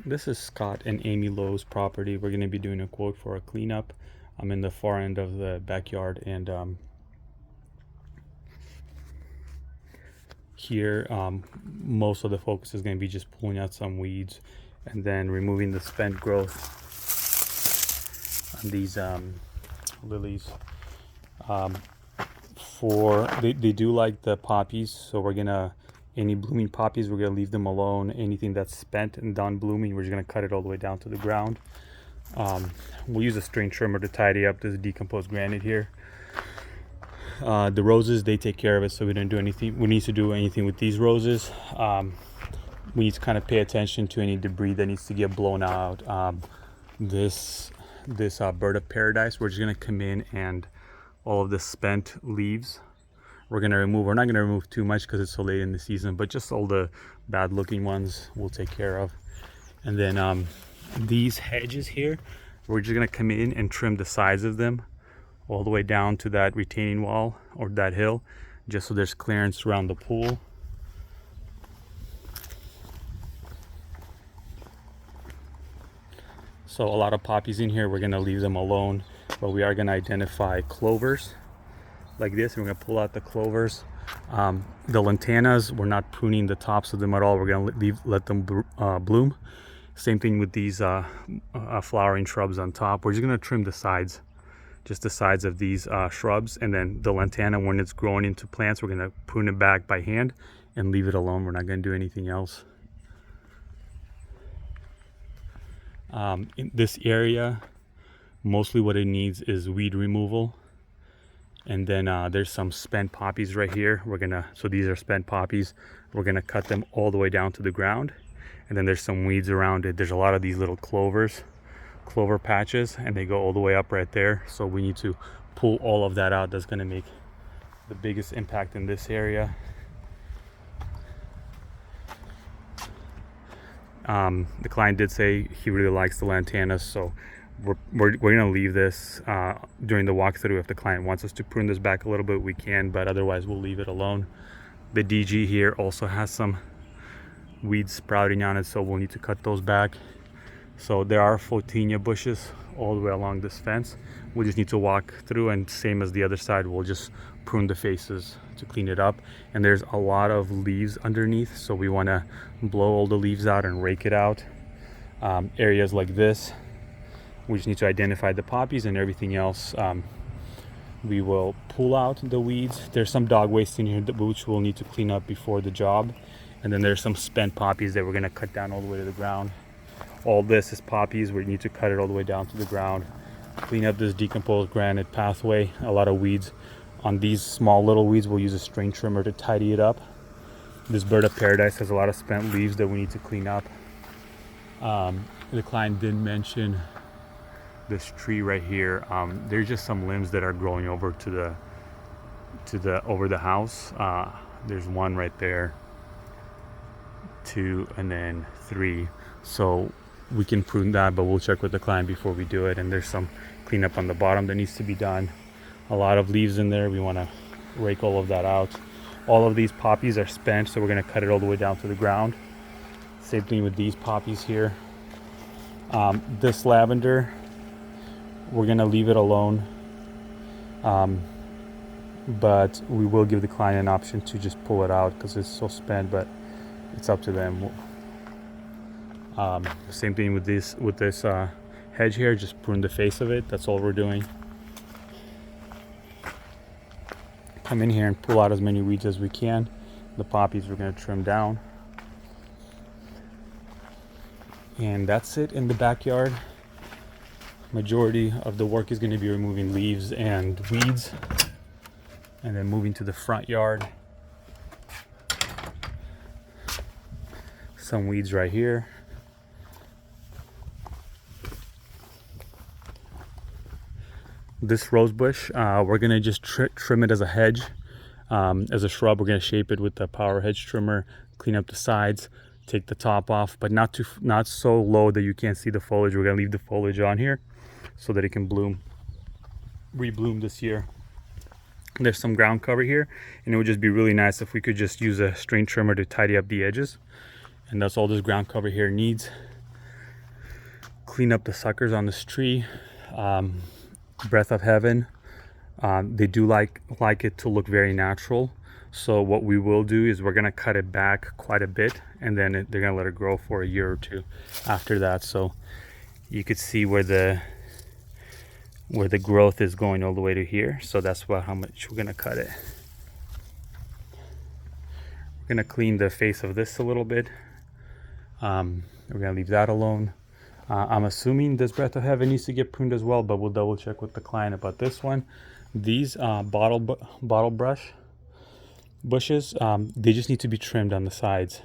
This is Scott and Amy Lowe's property. We're going to be doing a quote for a cleanup. I'm in the far end of the backyard, and here most of the focus is going to be just pulling out some weeds and then removing the spent growth on these lilies. They do like the poppies, so we're gonna, any blooming poppies, we're gonna leave them alone. Anything that's spent and done blooming, we're just gonna cut it all the way down to the ground. We'll use a string trimmer to tidy up this decomposed granite here. The roses, they take care of it, so we don't do anything. We need to do anything with these roses. We need to kind of pay attention to any debris that needs to get blown out. This bird of paradise, we're just gonna come in and all of the spent leaves we're gonna remove. We're not gonna remove too much because it's so late in the season, but just all the bad looking ones we'll take care of. And then these hedges here, we're just gonna come in and trim the sides of them all the way down to that retaining wall or that hill, just so there's clearance around the pool. So a lot of poppies in here, we're gonna leave them alone, but we are gonna identify clovers like this, and we're gonna pull out the clovers. The lantanas, we're not pruning the tops of them at all. We're gonna let them bloom. Same thing with these flowering shrubs on top. We're just gonna trim the sides, just the sides of these shrubs, and then the lantana, when it's growing into plants, we're gonna prune it back by hand and leave it alone. We're not gonna do anything else. In this area, mostly what it needs is weed removal. And then there's some spent poppies right here. So these are spent poppies. We're gonna cut them all the way down to the ground. And then there's some weeds around it. There's a lot of these little clover patches, and they go all the way up right there. So we need to pull all of that out. That's gonna make the biggest impact in this area. The client did say he really likes the lantanas, so we're gonna leave this during the walkthrough. If the client wants us to prune this back a little bit, we can, but otherwise we'll leave it alone. The DG here also has some weeds sprouting on it, so we'll need to cut those back. So there are photinia bushes all the way along this fence. We just need to walk through, and same as the other side, we'll just prune the faces to clean it up. And there's a lot of leaves underneath, so we want to blow all the leaves out and rake it out. Areas like this, we just need to identify the poppies, and everything else we will pull out the weeds. There's some dog waste in here which we'll need to clean up before the job. And then there's some spent poppies that we're going to cut down all the way to the ground. All this is poppies. We need to cut it all the way down to the ground. Clean up this decomposed granite pathway. A lot of weeds. On these small little weeds, we'll use a string trimmer to tidy it up. This bird of paradise has a lot of spent leaves that we need to clean up. The client did mention this tree right here. There's just some limbs that are growing over over the house. There's one right there, 2, and then 3. So we can prune that, but we'll check with the client before we do it. And there's some cleanup on the bottom that needs to be done. A lot of leaves in there. We want to rake all of that out. All of these poppies are spent, so we're going to cut it all the way down to the ground. Same thing with these poppies here. This lavender, we're going to leave it alone. But we will give the client an option to just pull it out because it's so spent, but it's up to them. Same thing with this hedge here. Just prune the face of it. That's all we're doing. Come in here and pull out as many weeds as we can. The poppies we're going to trim down. And that's it in the backyard. Majority of the work is going to be removing leaves and weeds. And then moving to the front yard. Some weeds right here. This rose bush, we're gonna just trim it as a hedge, as a shrub. We're gonna shape it with the power hedge trimmer, clean up the sides, take the top off, but not so low that you can't see the foliage. We're gonna leave the foliage on here so that it can rebloom this year. There's some ground cover here, and it would just be really nice if we could just use a string trimmer to tidy up the edges. And that's all this ground cover here needs. clean up the suckers on this tree. Breath of Heaven, they do like it to look very natural. So what we will do is we're gonna cut it back quite a bit, and then they're gonna let it grow for a year or two after that. So you could see where the growth is going all the way to here. So that's about how much we're gonna cut it. We're gonna clean the face of this a little bit. We're gonna leave that alone. I'm assuming this Breath of Heaven needs to get pruned as well, but we'll double check with the client about this one. These bottle brush bushes, they just need to be trimmed on the sides.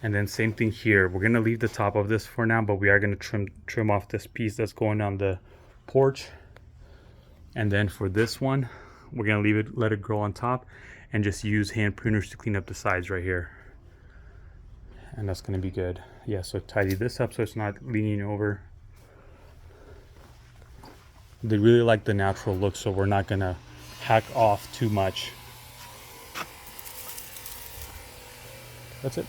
And then same thing here. We're gonna leave the top of this for now, but we are gonna trim off this piece that's going on the porch. And then for this one, we're gonna let it grow on top, and just use hand pruners to clean up the sides right here. And that's gonna be good. Yeah, so tidy this up so it's not leaning over. They really like the natural look, so we're not gonna hack off too much. That's it.